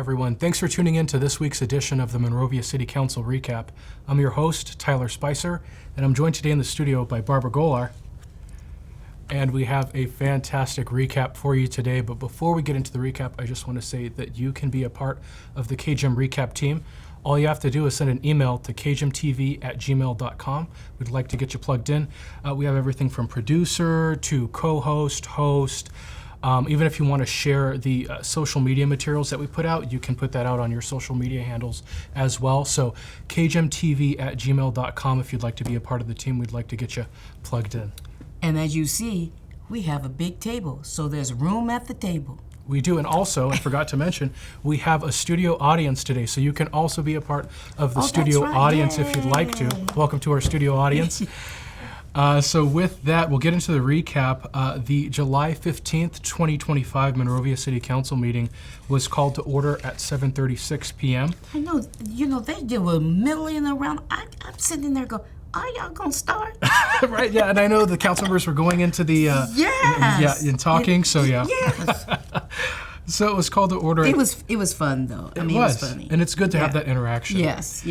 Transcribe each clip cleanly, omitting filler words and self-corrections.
everyone. Thanks for tuning in to this week's edition of the Monrovia City Council Recap. I'm your host, Tyler Spicer, and I'm joined today in the studio by Barbara Golar. And we have a fantastic recap for you today. But before we get into the recap, I just want to say that you can be a part of the KGM Recap team. All you have to do is send an email to kgmtv@gmail.com. We'd like to get you plugged in. We have everything from producer to co-host, host. Even if you want to share the social media materials that we put out, you can put that out on your social media handles as well. So kgmtv@gmail.com if you'd like to be a part of the team. We'd like to get you plugged in. And as you see, we have a big table, so there's room at the table. We do, and also, I forgot to mention, we have a studio audience today, so you can also be a part of the studio audience if you'd like to. Welcome to our studio audience. So with that, we'll get into the recap. The July 15th, 2025 Monrovia City Council meeting was called to order at 7:36 p.m. I know, they were milling around. I'm sitting there going, are y'all gonna start? Right, yeah, and I know the council members were going into the, and talking, so yeah. Yes. So it was called to order. It was fun though. It was funny. And it's good to have that interaction. Yes.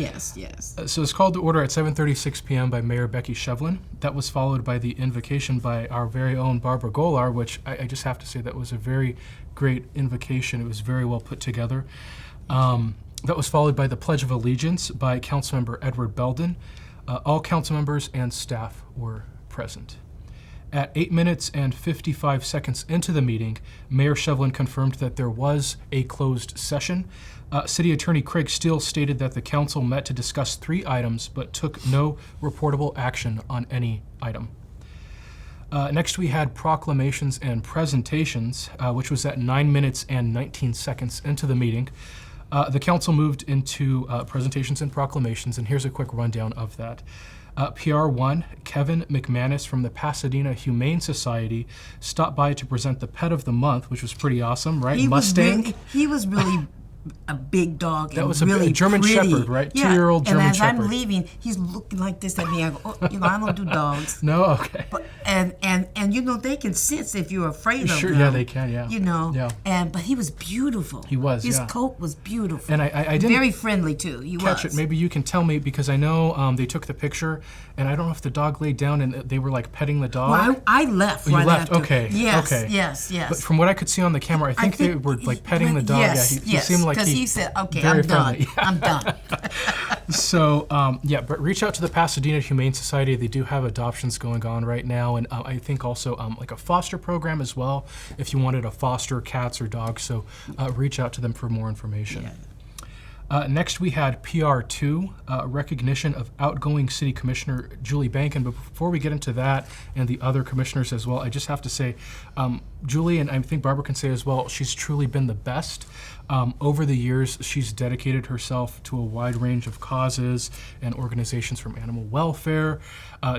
So it's called to order at 7:36 p.m. by Mayor Becky Shevlin. That was followed by the invocation by our very own Barbara Golar, which I just have to say that was a very great invocation. It was very well put together. That was followed by the Pledge of Allegiance by Councilmember Edward Belden. All council members and staff were present. At 8 minutes and 55 seconds into the meeting, Mayor Shevlin confirmed that there was a closed session. City Attorney Craig Steele stated that the council met to discuss 3 items but took no reportable action on any item. Next, we had proclamations and presentations, which was at 9 minutes and 19 seconds into the meeting. The council moved into presentations and proclamations, and here's a quick rundown of that. PR1, Kevin McManus from the Pasadena Humane Society stopped by to present the Pet of the Month, which was pretty awesome, right? Mustang. He was really a big dog. That was really a German pretty. Shepherd, right? Yeah. 2-year-old German Shepherd. And as I'm leaving, he's looking like this at me. I go, I don't do dogs. No, okay. But, and they can sense if you're afraid of them. Yeah, they can, yeah. But he was beautiful. He was, His coat was beautiful. And I didn't very friendly too. He catch was. it. Maybe you can tell me, because I know they took the picture, and I don't know if the dog laid down and they were like petting the dog. Well, I left right left. after. Okay. Yes, okay. yes. But from what I could see on the camera, I think they were like petting the dog. Yes, he seemed like because he said, okay, very I'm done. friendly. I'm done. So, but reach out to the Pasadena Humane Society. They do have adoptions going on right now, and I think also like a foster program as well, if you wanted to foster cats or dogs. So reach out to them for more information. Yeah. Next, we had PR2, recognition of outgoing City Commissioner Julie Bankin. But before we get into that and the other commissioners as well, I just have to say, Julie, and I think Barbara can say as well, she's truly been the best. Over the years, she's dedicated herself to a wide range of causes and organizations, from animal welfare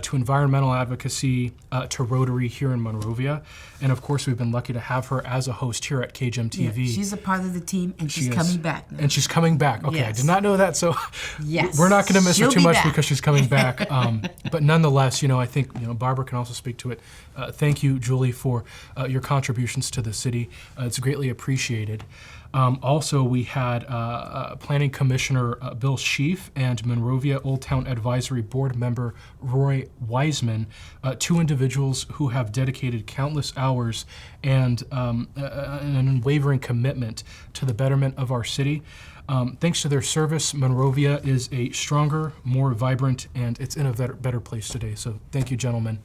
to environmental advocacy to Rotary here in Monrovia. And of course, we've been lucky to have her as a host here at KGM TV. Yeah, she's a part of the team, and she's coming back now. And she's coming back. Okay, yes. I did not know that, so yes. We're not going to miss her too much back. because she's coming back. But nonetheless, I think Barbara can also speak to it. Thank you, Julie, for your contributions to the city. It's greatly appreciated. Also, we had Planning Commissioner Bill Sheaf and Monrovia Old Town Advisory Board member Roy Wiseman, 2 individuals who have dedicated countless hours and an unwavering commitment to the betterment of our city. Thanks to their service, Monrovia is a stronger, more vibrant, and it's in a better place today. So thank you, gentlemen.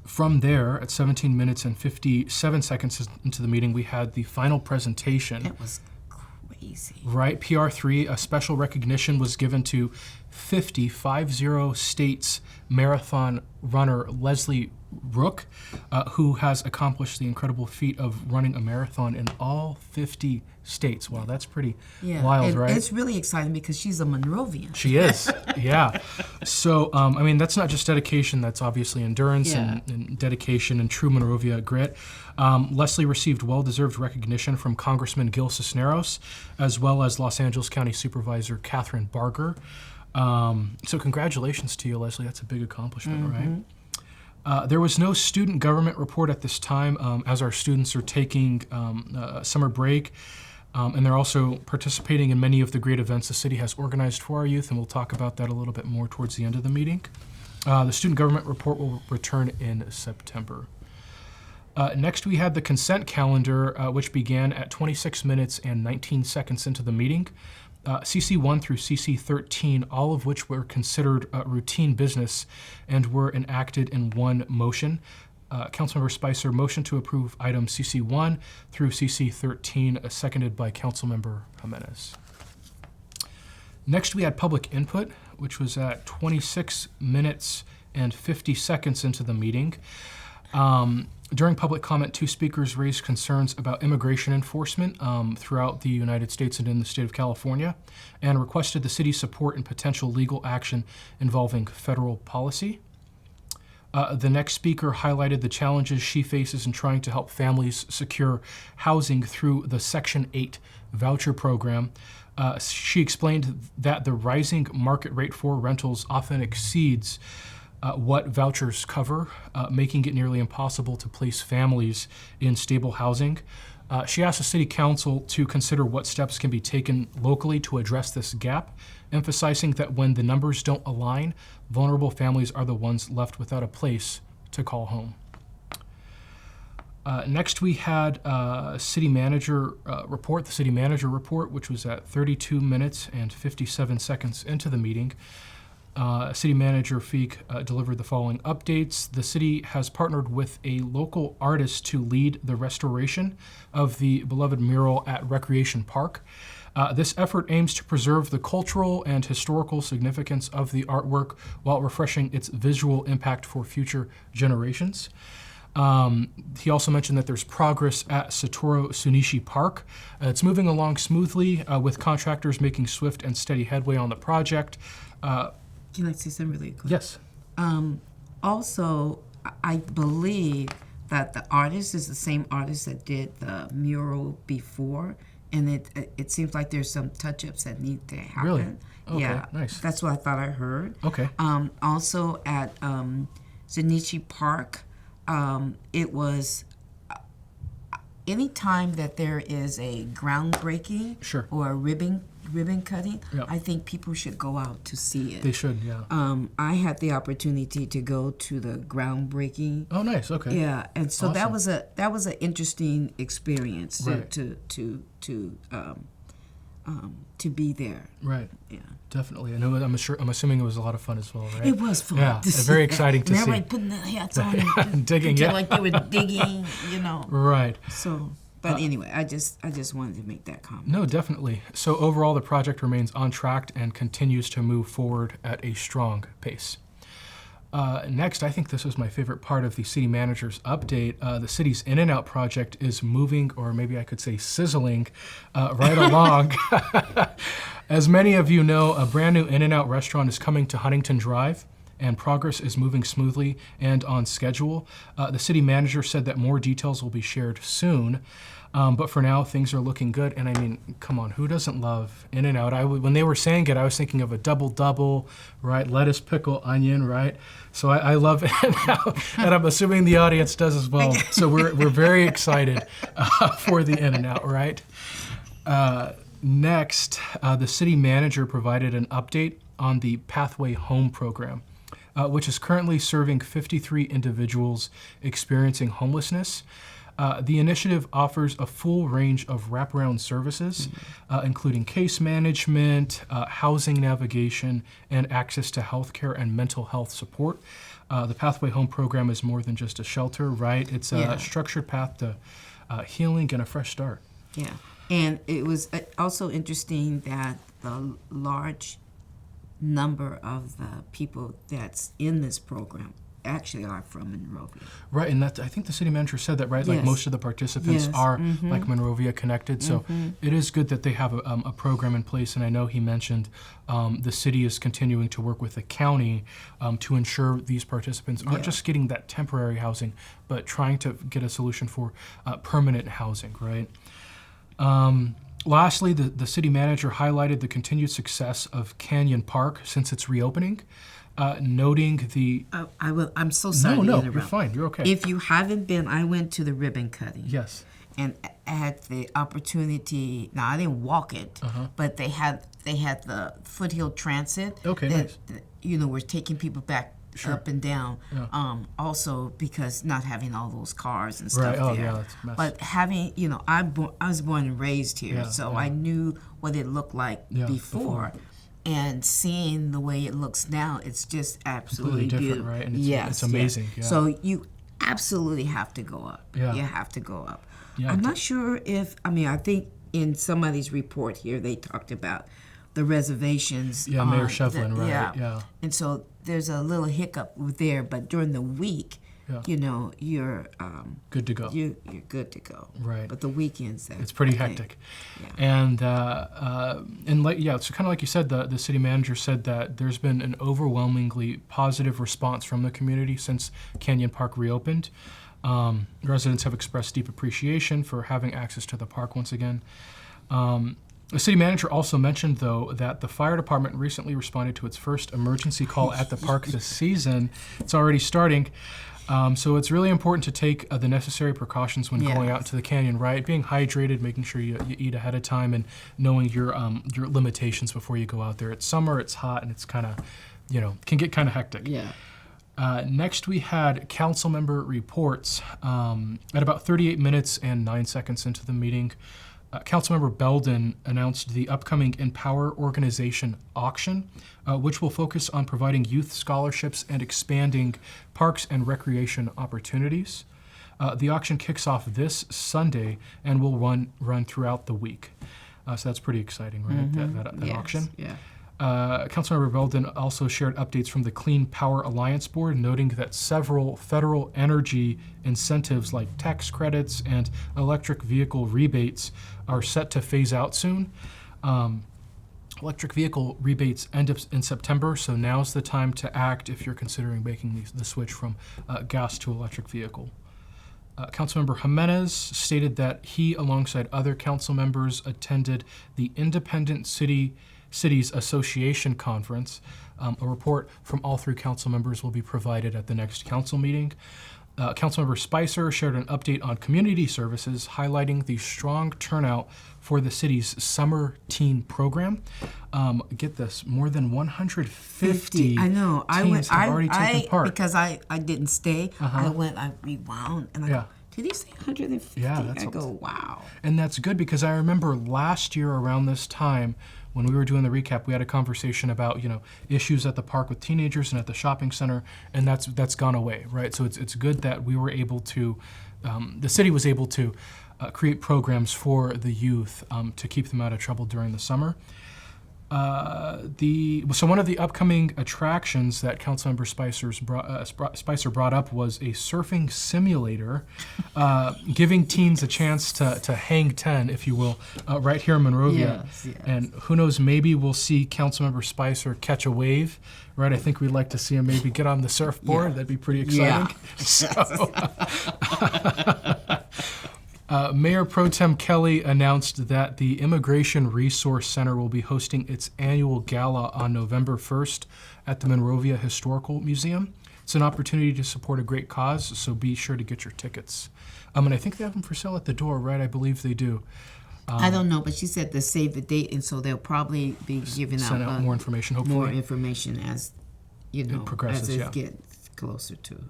From there, at 17 minutes and 57 seconds into the meeting, we had the final presentation. It was crazy. Right, PR3, a special recognition was given to 50 states marathon runner Leslie Rook, who has accomplished the incredible feat of running a marathon in all 50 states. Wow, that's pretty wild, right? It's really exciting because she's a Monrovian. She is, yeah. So, that's not just dedication, that's obviously endurance and dedication and true Monrovia grit. Leslie received well-deserved recognition from Congressman Gil Cisneros, as well as Los Angeles County Supervisor Catherine Barger. So congratulations to you, Leslie. That's a big accomplishment, right? There was no student government report at this time, as our students are taking summer break, and they're also participating in many of the great events the city has organized for our youth, and we'll talk about that a little bit more towards the end of the meeting. The student government report will return in September. Next, we had the consent calendar, which began at 26 minutes and 19 seconds into the meeting. CC1 through CC13, all of which were considered routine business and were enacted in one motion. Councilmember Spicer, motion to approve items CC1 through CC13, seconded by Councilmember Jimenez. Next, we had public input, which was at 26 minutes and 50 seconds into the meeting. During public comment, 2 speakers raised concerns about immigration enforcement throughout the United States and in the state of California, and requested the city's support in potential legal action involving federal policy. The next speaker highlighted the challenges she faces in trying to help families secure housing through the Section 8 voucher program. She explained that the rising market rate for rentals often exceeds what vouchers cover, making it nearly impossible to place families in stable housing. She asked the City Council to consider what steps can be taken locally to address this gap, emphasizing that when the numbers don't align, vulnerable families are the ones left without a place to call home. Next, we had City Manager report, the City Manager report, which was at 32 minutes and 57 seconds into the meeting. City Manager Feek delivered the following updates. The city has partnered with a local artist to lead the restoration of the beloved mural at Recreation Park. This effort aims to preserve the cultural and historical significance of the artwork while refreshing its visual impact for future generations. He also mentioned that there's progress at Satoru Sunichi Park. It's moving along smoothly with contractors making swift and steady headway on the project. Can I say something really quick? Yes. Also, I believe that the artist is the same artist that did the mural before, and it seems like there's some touch-ups that need to happen. Really? Okay, yeah, nice. That's what I thought I heard. Okay. Also at Zunichi Park, it was anytime that there is a groundbreaking Sure. or a ribbon cutting, Yeah. I think people should go out to see it. They should, yeah. I had the opportunity to go to the groundbreaking. Oh, nice. Okay. Yeah, and so Awesome. that was an interesting experience Right. to be there. Right. Yeah, Definitely. I know. I'm assuming it was a lot of fun as well, right? it was fun. Yeah, to see very that. exciting to and see. everybody putting their hats on and Digging, pretend yeah. like they were digging, you know. Right. So, but anyway, I just wanted to make that comment. No, definitely. So overall, the project remains on track and continues to move forward at a strong pace. Next, I think this was my favorite part of the city manager's update. The city's In-N-Out project is moving, or maybe I could say sizzling, right along. As many of you know, a brand new In-N-Out restaurant is coming to Huntington Drive, and progress is moving smoothly and on schedule. The city manager said that more details will be shared soon. But for now, things are looking good. And I mean, come on, who doesn't love In-N-Out? When they were saying it, I was thinking of a double-double, right? Lettuce, pickle, onion, right? So I love In-N-Out, and I'm assuming the audience does as well. So we're very excited for the In-N-Out, right? Next, the city manager provided an update on the Pathway Home program, which is currently serving 53 individuals experiencing homelessness. The initiative offers a full range of wraparound services, including case management, housing navigation, and access to healthcare and mental health support. The Pathway Home program is more than just a shelter, right? It's a structured path to healing and a fresh start. Yeah, and it was also interesting that the large number of the people that's in this program actually are from Monrovia. Right, and I think the city manager said that, right? Like Yes. most of the participants Yes. are like Monrovia connected, so it is good that they have a program in place. And I know he mentioned the city is continuing to work with the county to ensure these participants aren't just getting that temporary housing, but trying to get a solution for permanent housing, right? Lastly, the city manager highlighted the continued success of Canyon Park since its reopening. noting the. I'm so sorry to No, interrupt. you're fine. You're okay. If you haven't been, I went to the ribbon cutting. Yes. And had the opportunity. Now I didn't walk it, but they had the Foothill Transit. Okay, nice. We're taking people back up and down. Yeah. Also because not having all those cars and stuff right. Oh, there. yeah, that's a mess. But having, I was born and raised here, so I knew what it looked like before. And seeing the way it looks now, it's just absolutely different, beautiful. right? And it's amazing. Yeah. So you absolutely have to go up. Yeah. You have to go up. Yeah, I'm not sure if, I think in somebody's report here, they talked about the reservations. Yeah, Mayor Shevlin, right? Yeah. And so there's a little hiccup there, but during the week, you're good to go. You're good to go. Right. But the weekends, it's pretty hectic. Yeah. And so kind of like you said, the city manager said that there's been an overwhelmingly positive response from the community since Canyon Park reopened. Residents have expressed deep appreciation for having access to the park once again. The city manager also mentioned, though, that the fire department recently responded to its first emergency call at the park this season. It's already starting. So it's really important to take the necessary precautions when going out into the canyon, right? Being hydrated, making sure you eat ahead of time, and knowing your limitations before you go out there. It's summer, it's hot, and it's kind of, can get kind of hectic. Yeah. Next, we had council member reports. At about 38 minutes and 9 seconds into the meeting, Councilmember Belden announced the upcoming Empower Organization auction, which will focus on providing youth scholarships and expanding parks and recreation opportunities. The auction kicks off this Sunday and will run throughout the week. So that's pretty exciting, right? That auction. Yeah. Councilmember Belden also shared updates from the Clean Power Alliance Board, noting that several federal energy incentives like tax credits and electric vehicle rebates are set to phase out soon. Electric vehicle rebates end up in September, so now's the time to act if you're considering making the switch from gas to electric vehicle. Councilmember Jimenez stated that he, alongside other council members, attended the Independent Cities Association Conference. A report from all three council members will be provided at the next council meeting. Councilmember Spicer shared an update on community services, highlighting the strong turnout for the city's summer teen program. Get this, more than 150 I know. teens have already taken part. Because I didn't stay. I rewound, and I go, did he say 150? Yeah, I go, wow. And that's good because I remember last year around this time, when we were doing the recap, we had a conversation about issues at the park with teenagers and at the shopping center, and that's gone away, right? So it's good that we were able to, the city was able to create programs for the youth to keep them out of trouble during the summer. So one of the upcoming attractions that Councilmember Spicer brought up was a surfing simulator, giving teens a chance to hang 10, if you will, right here in Monrovia. Yes. And who knows, maybe we'll see Councilmember Spicer catch a wave, right? I think we'd like to see him maybe get on the surfboard. That'd be pretty exciting. Mayor Pro Tem Kelly announced that the Immigration Resource Center will be hosting its annual gala on November 1st at the Monrovia Historical Museum. It's an opportunity to support a great cause, so be sure to get your tickets. And I think they have them for sale at the door, right? I believe they do. I don't know, but she said to save the date, and so they'll probably be giving out more information, hopefully. More information as, it progresses, as it gets closer to.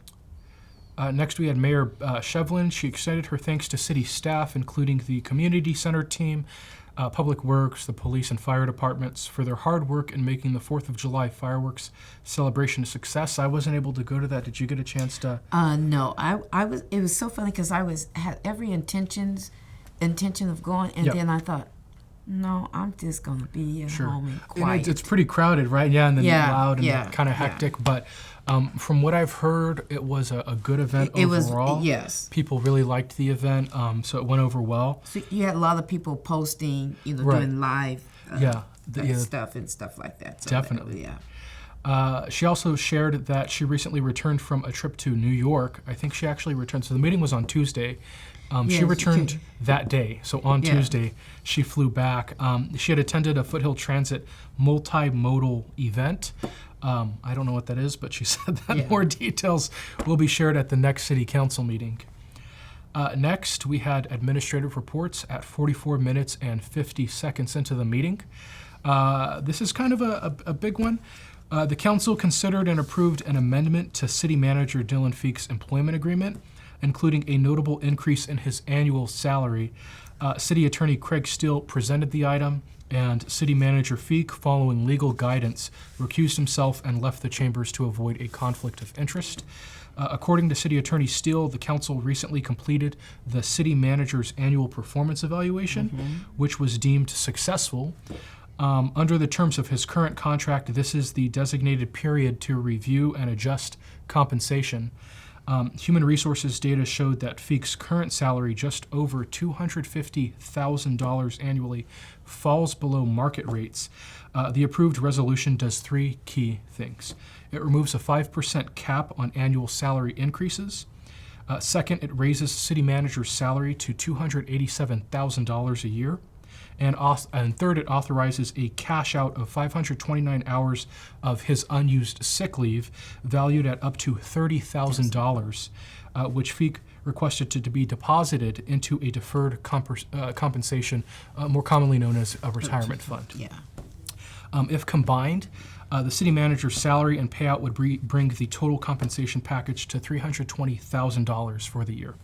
Next, we had Mayor Shevlin. She extended her thanks to city staff, including the community center team, Public Works, the police and fire departments, for their hard work in making the 4th of July fireworks celebration a success. I wasn't able to go to that. Did you get a chance to? No, I was. It was so funny because I had every intention of going, and then I thought, no, I'm just gonna be at home and quiet. It's pretty crowded, right? Yeah, and then loud and kind of hectic. But from what I've heard, it was a good event overall. Yes. People really liked the event, so it went over well. So you had a lot of people posting, doing live stuff and stuff like that. So definitely. She also shared that she recently returned from a trip to New York. I think she actually returned. So the meeting was on Tuesday, She Yes, returned okay. that day, so on Yeah. Tuesday she flew back. She had attended a Foothill Transit multimodal event. I don't know what that is, but she said that Yeah. more details will be shared at the next city council meeting. Next, we had administrative reports at 44 minutes and 50 seconds into the meeting. This is kind of a big one. The council considered and approved an amendment to City Manager Dylan Feek's employment agreement, including a notable increase in his annual salary. City Attorney Craig Steele presented the item, and City Manager Feek, following legal guidance, recused himself and left the chambers to avoid a conflict of interest. According to City Attorney Steele, the council recently completed the city manager's annual performance evaluation, which was deemed successful. Under the terms of his current contract, this is the designated period to review and adjust compensation. Human resources data showed that Feek's current salary, just over $250,000 annually, falls below market rates. The approved resolution does three key things. It removes a 5% cap on annual salary increases. Second, it raises city manager's salary to $287,000 a year. And third, it authorizes a cash out of 529 hours of his unused sick leave, valued at up to $30,000, which Feek requested to be deposited into a deferred compensation, more commonly known as a retirement fund. Yeah. If combined, the city manager's salary and payout would bring the total compensation package to $320,000 for the year.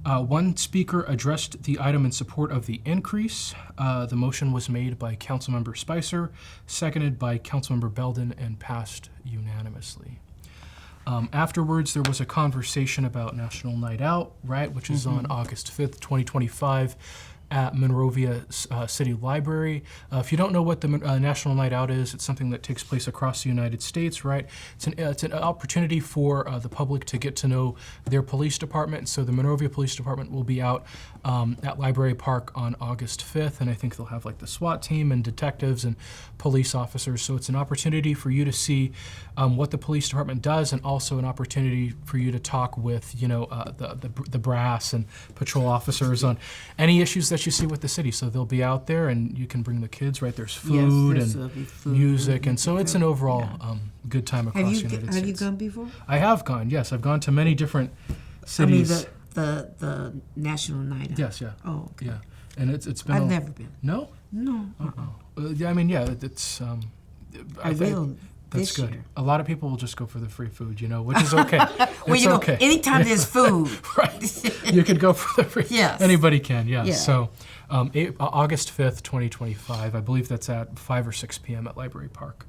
One speaker addressed the item in support of the increase. The motion was made by Councilmember Spicer, seconded by Councilmember Belden, and passed unanimously. Afterwards, there was a conversation about National Night Out, right, which is on August 5th, 2025. At Monrovia City Library. If you don't know what the National Night Out is, it's something that takes place across the United States, right? It's an opportunity for the public to get to know their police department. So the Monrovia Police Department will be out at Library Park on August 5th, and I think they'll have like the SWAT team and detectives and police officers. So it's an opportunity for you to see what the police department does, and also an opportunity for you to talk with, the brass and patrol officers on any issues that you see with the city. So they'll be out there, and you can bring the kids, right? There's food and music, and so it's an overall good time across the United States. Have you gone before? I have gone, yes. I've gone to many different cities. The National Night Out. Yes, yeah. Oh, okay. Yeah. And it's been I've never been. No? No. Yeah, I mean, yeah, it's I will that's this good. year. A lot of people will just go for the free food, which is okay. Well, It's okay. anytime there's food. Right. You could go for the free. Yes. Anybody can, yes. Yeah. So August 5th, 2025, I believe that's at 5 or 6 p.m. at Library Park.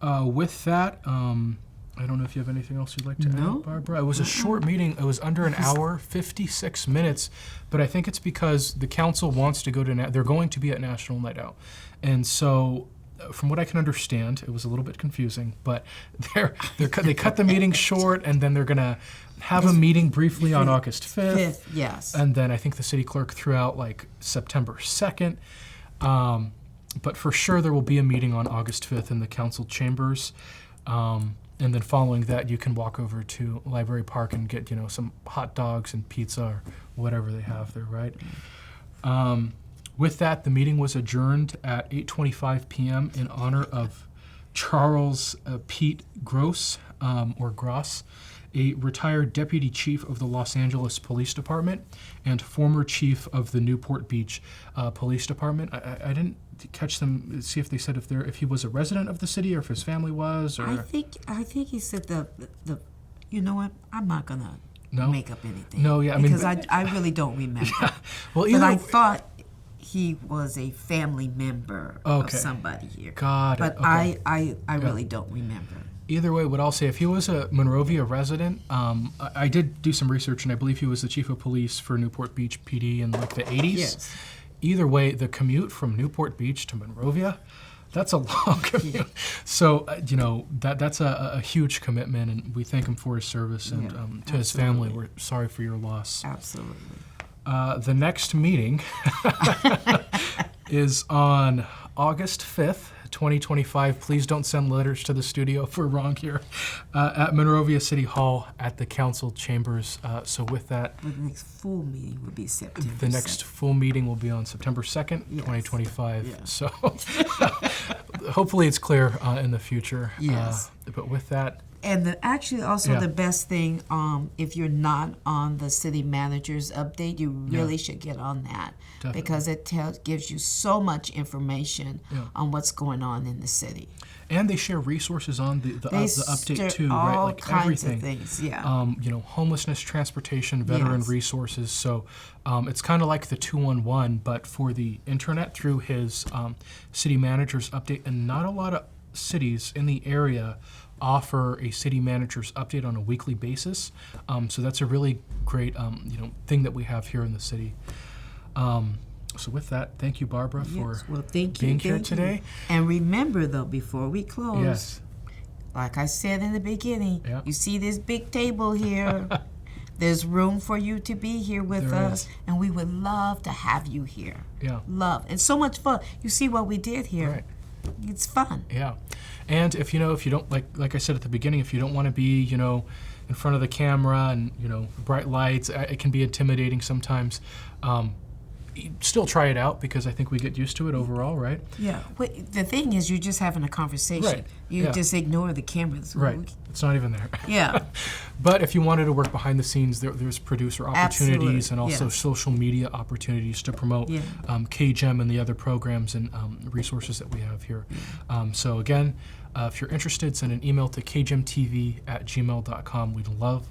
With that, I don't know if you have anything else you'd like to add, Barbara. It was a short meeting. It was under an hour, 56 minutes, but I think it's because the council wants to go to, they're going to be at National Night Out. And so, from what I can understand, it was a little bit confusing, but they cut the meeting short, and then they're going to have a meeting briefly on August 5th. Yes. And then I think the city clerk threw out like September 2nd. But for sure there will be a meeting on August 5th in the council chambers. And then following that, you can walk over to Library Park and get, some hot dogs and pizza or whatever they have there, right? With that, the meeting was adjourned at 8:25 p.m. in honor of Charles Pete Gross, or Gross, a retired deputy chief of the Los Angeles Police Department and former chief of the Newport Beach Police Department. I didn't catch them, see if they said if he was a resident of the city or if his family was, or I think he said the you know what? I'm not gonna make up anything. No, yeah, because I really don't remember. Well, but I thought he was a family member of Okay. somebody here. Got it. But Okay. I really don't remember. Either way, what I'll say, if he was a Monrovia resident, I did do some research, and I believe he was the chief of police for Newport Beach PD in like the 80s. Yes. Either way, the commute from Newport Beach to Monrovia, that's a long commute. So, that's a huge commitment, and we thank him for his service, and to his family, we're sorry for your loss. Absolutely. The next meeting is on August 5th, 2025. Please don't send letters to the studio if we're wrong here. At Monrovia City Hall at the council chambers. So with that, Well, the next full meeting will be September. the next 2nd. full meeting will be on September 2nd, Yes. 2025. Yeah. So hopefully it's clear in the future. Yes. But with that, And actually, also Yeah. the best thing, if you're not on the city manager's update, you really should get on that Definitely. because it gives you so much information Yeah. on what's going on in the city. and they share resources on the update stir too, all right? Like kinds everything. of things. Yeah. Homelessness, transportation, veteran Yes. resources. So it's kind of like the 211, but for the internet through his city manager's update. And not a lot of cities in the area offer a city manager's update on a weekly basis. So that's a really great thing that we have here in the city. So with that, thank you, Barbara, for Yes. Well, thank you. being here thank you. today. And remember, though, before we close, Yes. like I said in the beginning, Yeah. you see this big table here. There's room for you to be here with There us, is. and we would love to have you here. Yeah. Love. And so much fun. You see what we did here. Right. It's fun. Yeah, and if you don't like I said at the beginning, if you don't want to be in front of the camera and bright lights, it can be intimidating sometimes. Still try it out because I think we get used to it overall, right? Yeah. The thing is, you're just having a conversation. Right. You Yeah. just ignore the cameras. Right. It's not even there. Yeah. But if you wanted to work behind the scenes, there's producer opportunities Absolutely, and also yes. social media opportunities to promote Yeah. KGEM and the other programs and resources that we have here. So again, if you're interested, send an email to kgemtv@gmail.com. We'd love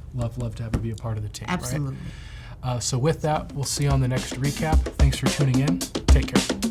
to have you be a part of the team. Absolutely. Right? So with that, we'll see you on the next recap. Thanks for tuning in. Take care.